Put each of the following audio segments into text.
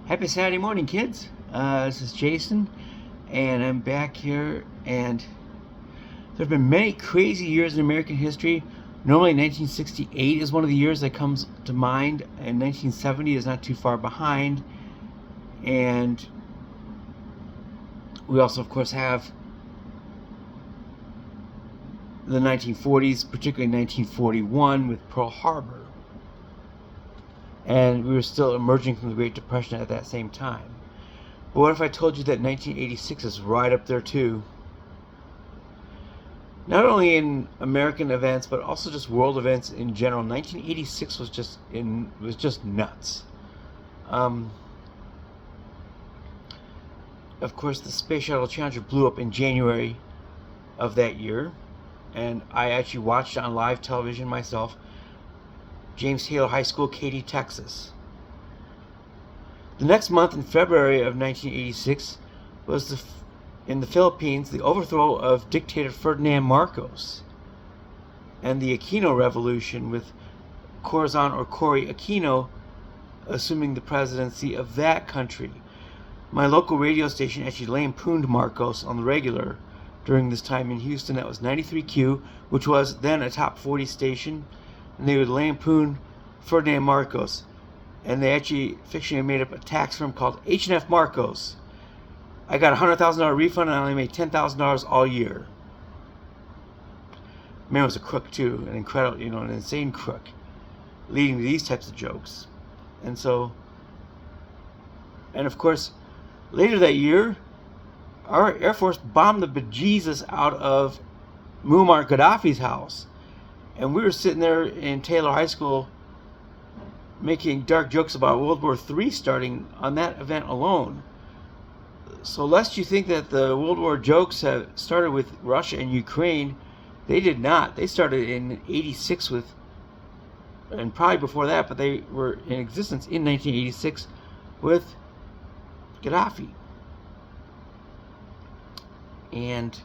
Happy Saturday morning, kids. This is Jason, and I'm back here. And there have been many crazy years in American history. Normally, 1968 is one of the years that comes to mind, and 1970 is not too far behind. And we also, of course, have the 1940s, particularly 1941 with Pearl Harbor. And we were still emerging from the Great Depression at that same time. But what if I told you that 1986 is right up there too? Not only in American events, but also just world events in general. 1986 was just nuts. Of course, the Space Shuttle Challenger blew up in January of that year, and I actually watched it on live television myself. James Taylor High School, Katy, Texas. The next month, in February of 1986, was in the Philippines the overthrow of dictator Ferdinand Marcos and the Aquino Revolution, with Corazon or Cory Aquino assuming the presidency of that country. My local radio station actually lampooned Marcos on the regular during this time in Houston. That was 93Q, which was then a top 40 station, and they would lampoon Ferdinand Marcos. And they actually fictionally made up a tax firm called H&F Marcos. I got a $100,000 refund and I only made $10,000 all year. Man was a crook too, an incredible, an insane crook, leading to these types of jokes. And of course, later that year, our Air Force bombed the bejesus out of Muammar Gaddafi's house. And we were sitting there in Taylor High School making dark jokes about World War III starting on that event alone. So lest you think that the World War jokes have started with Russia and Ukraine, they did not. They started in 86 and probably before that, but they were in existence in 1986 with Gaddafi. And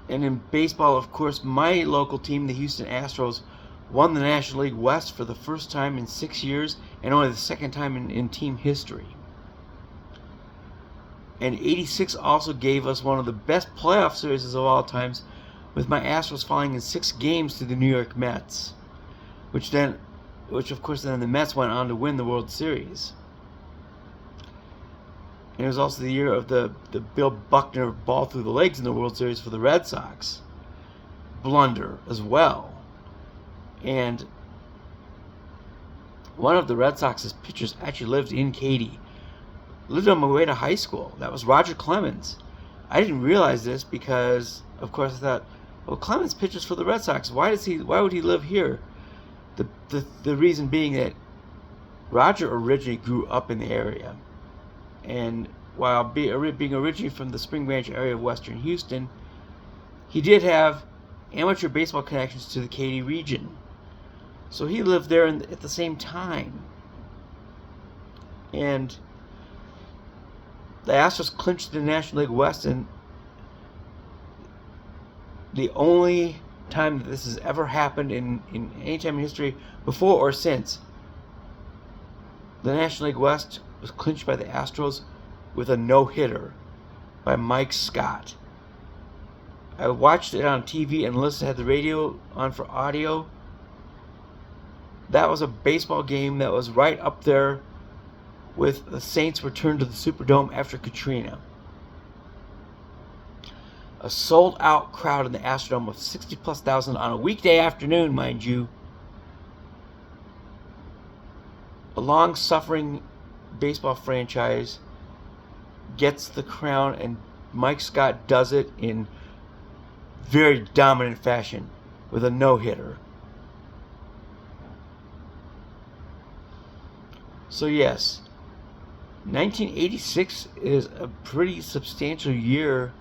in baseball, of course, my local team, the Houston Astros, won the National League West for the first time in 6 years and only the second time in team history. And 86 also gave us one of the best playoff series of all times, with my Astros falling in 6 games to the New York Mets, which of course then the Mets went on to win the World Series. And it was also the year of the Bill Buckner ball through the legs in the World Series for the Red Sox blunder as well. And one of the Red Sox's pitchers actually lived in Katy. Lived on my way to high school. That was Roger Clemens. I didn't realize this because, of course, I thought, well, Clemens pitches for the Red Sox. Why would he live here? The reason being that Roger originally grew up in the area, and while being originally from the Spring Branch area of western Houston, he did have amateur baseball connections to the Katy region. So he lived there at the same time. And the Astros clinched the National League West, and the only time that this has ever happened in any time in history before or since, the National League West was clinched by the Astros with a no-hitter by Mike Scott. I watched it on TV, and Melissa had the radio on for audio. That was a baseball game that was right up there with the Saints' return to the Superdome after Katrina. A sold-out crowd in the Astrodome of 60+ thousand on a weekday afternoon, mind you. A long-suffering baseball franchise gets the crown, and Mike Scott does it in very dominant fashion with a no-hitter. So yes, 1986 is a pretty substantial year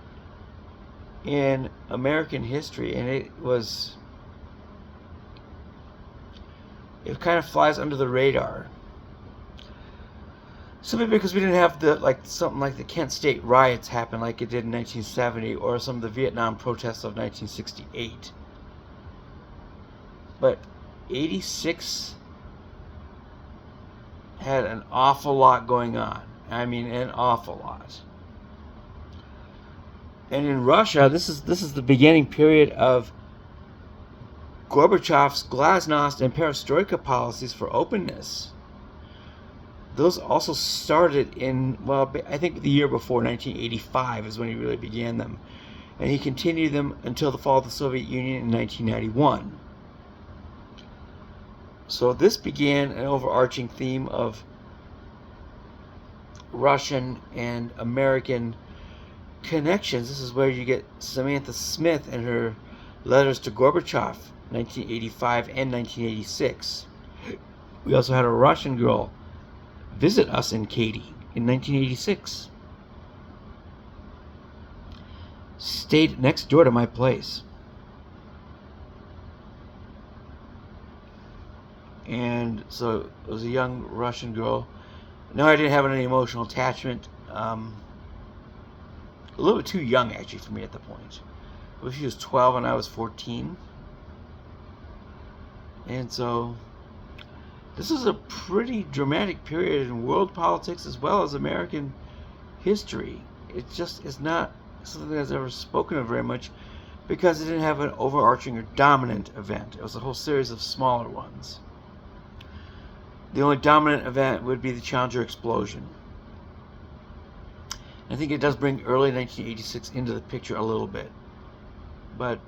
in American history, and it kind of flies under the radar. Simply because we didn't have something like the Kent State riots happen like it did in 1970, or some of the Vietnam protests of 1968. But 86 had an awful lot going on. I mean, an awful lot. And in Russia, this is the beginning period of Gorbachev's glasnost and perestroika policies for openness. Those also started in, well, I think the year before, 1985 is when he really began them. And he continued them until the fall of the Soviet Union in 1991. So this began an overarching theme of Russian and American connections. This is where you get Samantha Smith and her letters to Gorbachev, 1985 and 1986. We also had a Russian girl visit us in Katy in 1986. Stayed next door to my place. And so it was a young Russian girl. No, I didn't have any emotional attachment. A little bit too young, actually, for me at the point. Well, she was 12 and I was 14. And so this is a pretty dramatic period in world politics as well as American history. It just is not something that's ever spoken of very much because it didn't have an overarching or dominant event. It was a whole series of smaller ones. The only dominant event would be the Challenger explosion. I think it does bring early 1986 into the picture a little bit. But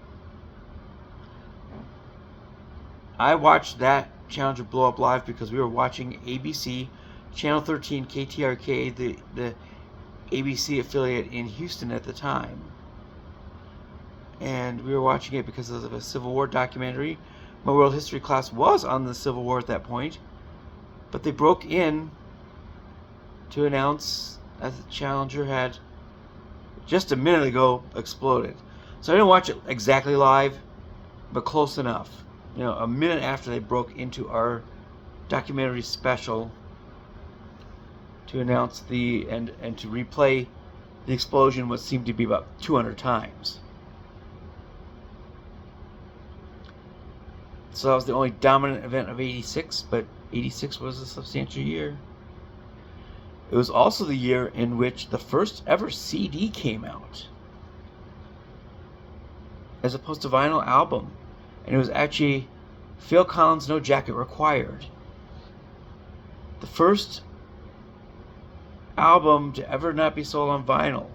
I watched that Challenger blow up live because we were watching ABC, Channel 13, KTRK, the ABC affiliate in Houston at the time. And we were watching it because of a Civil War documentary. My world history class was on the Civil War at that point. But they broke in to announce that the Challenger had just a minute ago exploded. So I didn't watch it exactly live, but close enough. You know, a minute after they broke into our documentary special to announce and to replay the explosion, what seemed to be about 200 times. So that was the only dominant event of 86, but 86 was a substantial year. It was also the year in which the first ever CD came out, as opposed to vinyl album. And it was actually Phil Collins' No Jacket Required. The first album to ever not be sold on vinyl,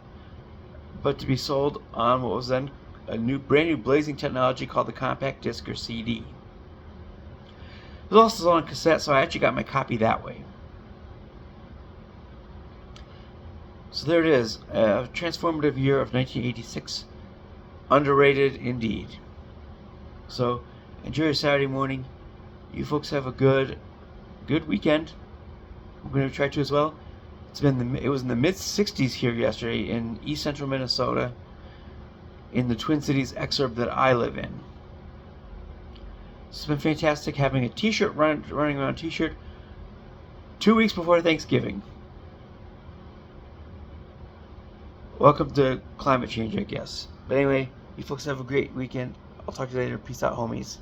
but to be sold on what was then a brand new blazing technology called the compact disc or CD. It was also on cassette, so I actually got my copy that way. So there it is, a transformative year of 1986. Underrated indeed. So enjoy your Saturday morning. You folks have a good weekend. I'm going to try to as well. It was in the mid-60s here yesterday in east central Minnesota, in the Twin Cities exurb that I live in. It's been fantastic having a t-shirt running around t-shirt 2 weeks before Thanksgiving. Welcome to climate change, I guess. But anyway, you folks have a great weekend. I'll talk to you later. Peace out, homies.